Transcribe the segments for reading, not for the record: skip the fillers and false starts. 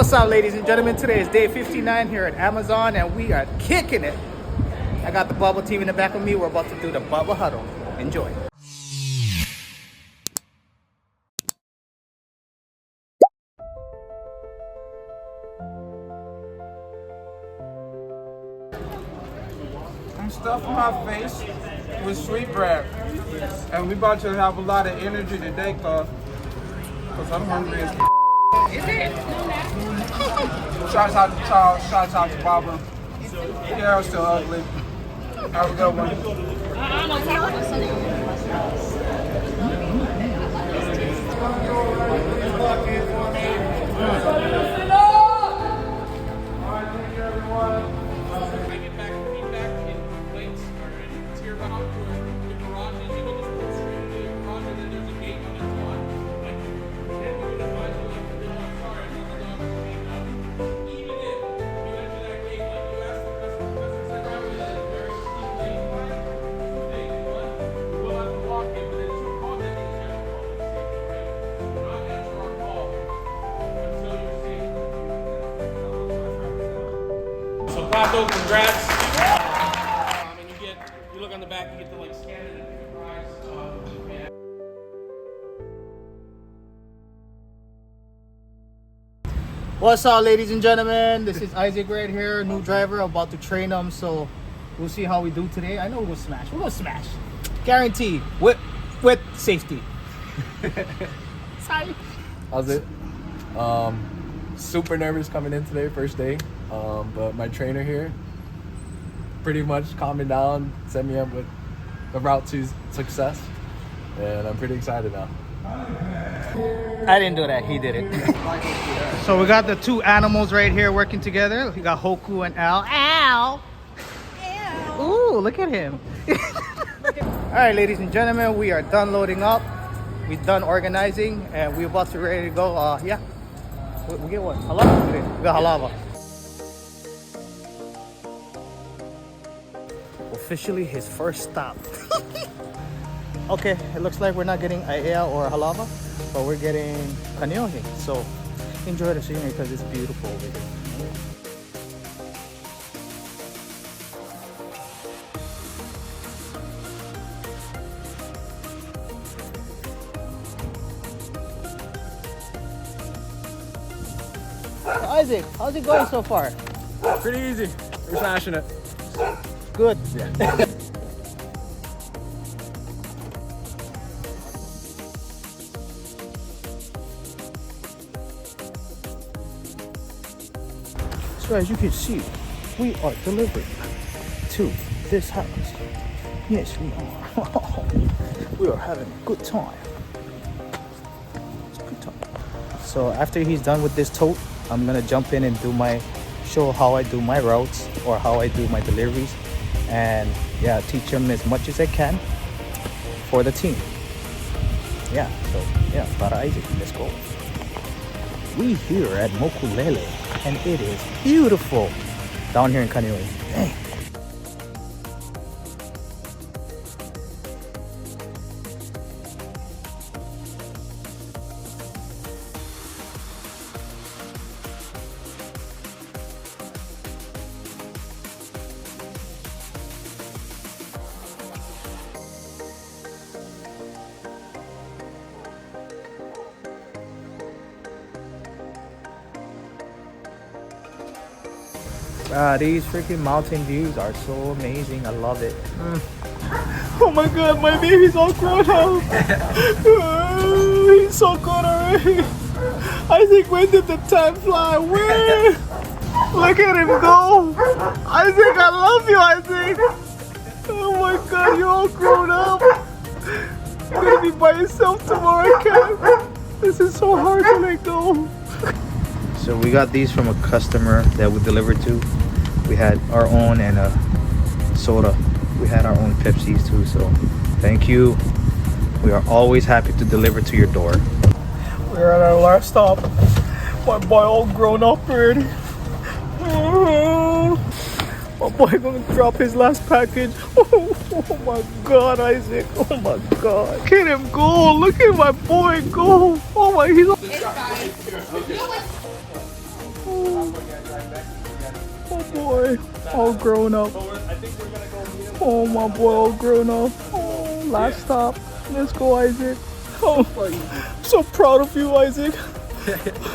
What's up, ladies and gentlemen? Today is day 59 here at Amazon, and we are kicking it. I got the bubble team in the back of me. We're about to do the bubble huddle. Enjoy. I'm stuffing my face with sweet bread, and we about to have a lot of energy today, cause I'm hungry as Is it? Shout out to Charles, shout out to Barbara. Yeah, I'm still ugly. Have a good one. So Pato, congrats. And you look on the back, you get to like scan it and pick a prize. What's up, ladies and gentlemen? This is Isaac right here, new driver, about to train him. So we'll see how we do today. I know we're gonna smash. We're gonna smash, guaranteed, with safety. Sorry. How's it? Super nervous coming in today, first day. But my trainer here pretty much calmed me down, set me up with the route to success, and I'm pretty excited now. I didn't do that. He did it. So we got the two animals right here working together. We got Hoku and Al. Al! Ooh, look at him. All right, ladies and gentlemen, we are done loading up. We're done organizing, and we're about to ready to go. Yeah. We get what? Halava today. We got halava. Officially his first stop. Okay, it looks like we're not getting aea or halava, but we're getting kanyohi. So enjoy the scenery because it's beautiful over here. Isaac, how's it going so far? Pretty easy. We're smashing it. Good. Yeah. So as you can see, we are delivering to this house. Yes, we are. We are having a good time. It's a good time. So after he's done with this tote, I'm gonna jump in and show how I do my routes or how I do my deliveries, and yeah, teach him as much as I can for the team. Yeah, so yeah, para Isaac, let's go. We here at Mokulele, and it is beautiful down here in Kaneohe. Dang. These freaking mountain views are so amazing. I love it. Oh my god, my baby's all grown up. He's so good already. Isaac, when did the time fly? Where? Look at him go. Isaac, I love you, Isaac. Oh my god, you're all grown up. You're gonna be by yourself tomorrow, I can't. This is so hard to let go. So we got these from a customer that we delivered to. We had our own and a soda. We had our own Pepsis too, so thank you. We are always happy to deliver to your door. We're at our last stop. My boy all grown up already. My boy gonna drop his last package. Oh my god, Isaac. Oh my god. Look at him go. Look at my boy go. Oh my, he's Oh boy, all grown up. Oh my boy, all grown up. Oh, last stop. Let's go, Isaac. Oh, I'm so proud of you, Isaac.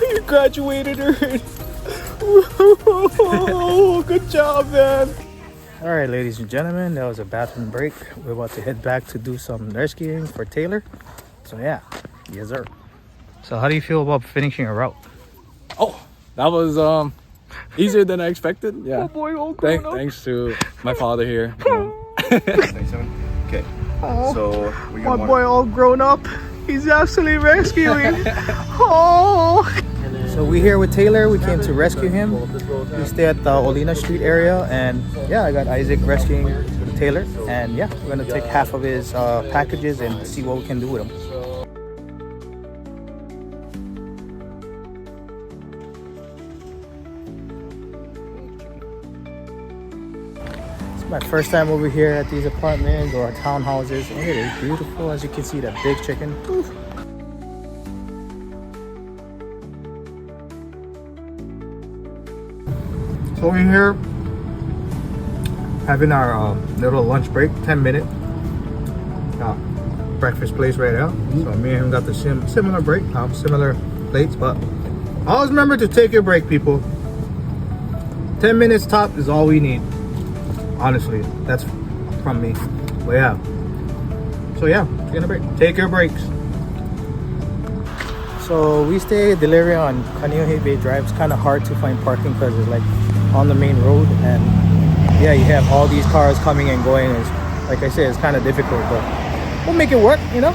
You graduated already. Oh, good job, man. All right, ladies and gentlemen, that was a bathroom break. We're about to head back to do some rescuing for Taylor. So yeah, yes sir. So how do you feel about finishing a route? Oh, that was easier than I expected. Yeah. Oh boy, all grown up. Thanks to my father here. Okay. So we My boy all grown up. He's actually rescuing. Oh. So we here with Taylor. We came to rescue him. We stay at the Olina Street area, and yeah, I got Isaac rescuing Taylor, and yeah, we're gonna take half of his packages and see what we can do with him. It's my first time over here at these apartments or townhouses, and it is beautiful. As you can see, that big chicken. Ooh. So we're here having our little lunch break, 10-minute. Got breakfast place right out. So me and him got the similar break, similar plates, but always remember to take your break, people. 10 minutes top is all we need. Honestly, that's from me. But yeah. So yeah, taking a break. Take your breaks. So we stay delivery on Kaneohe Bay Drive. It's kind of hard to find parking because it's like on the main road, and yeah, you have all these cars coming and going. It's, like I said, it's kind of difficult, but we'll make it work, you know.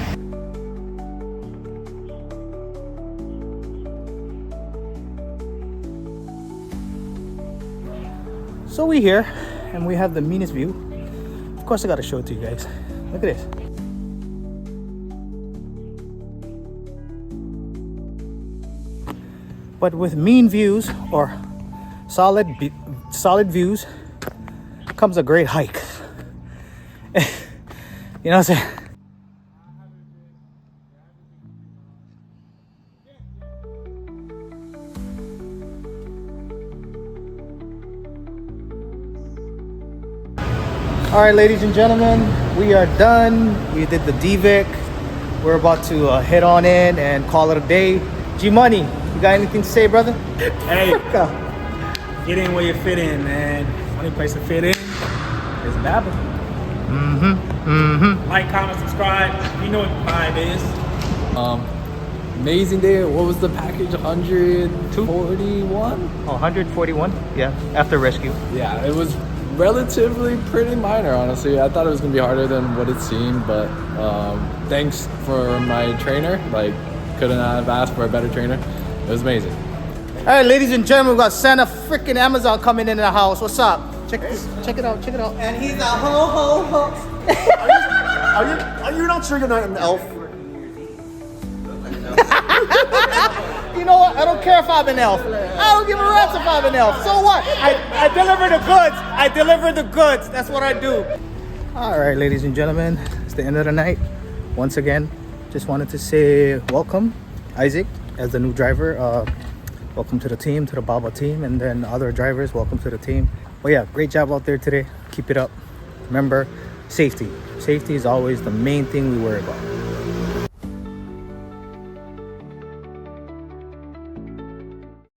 So we here, and we have the meanest view. Of course, I gotta show it to you guys. Look at this. But with mean views or solid views comes a great hike. You know what I'm saying? All right, ladies and gentlemen, we are done. We did the DVIC. We're about to head on in and call it a day. G-Money, you got anything to say, brother? Hey, get in where you fit in, man. Only place to fit in is Babel. Like, comment, subscribe. You know what the vibe is. Amazing day. What was the package? 141? Oh, 141? Yeah, after rescue. Yeah, it was relatively pretty minor, honestly. I thought it was gonna be harder than what it seemed, but thanks for my trainer. Like, couldn't have asked for a better trainer. It was amazing. All right, ladies and gentlemen, we got Santa freaking Amazon coming in the house. What's up? Check this. Check it out. Check it out. And he's a ho. Are you not sure you're not an elf? You know what? I don't care if I'm an elf. I don't give a rat's if I'm an elf. So what? I deliver the goods. I deliver the goods. That's what I do. All right, ladies and gentlemen, it's the end of the night. Once again, just wanted to say welcome, Isaac, as the new driver. Welcome to the team, to the Baba team, and then other drivers, welcome to the team. But yeah, great job out there today. Keep it up. Remember, safety. Safety is always the main thing we worry about.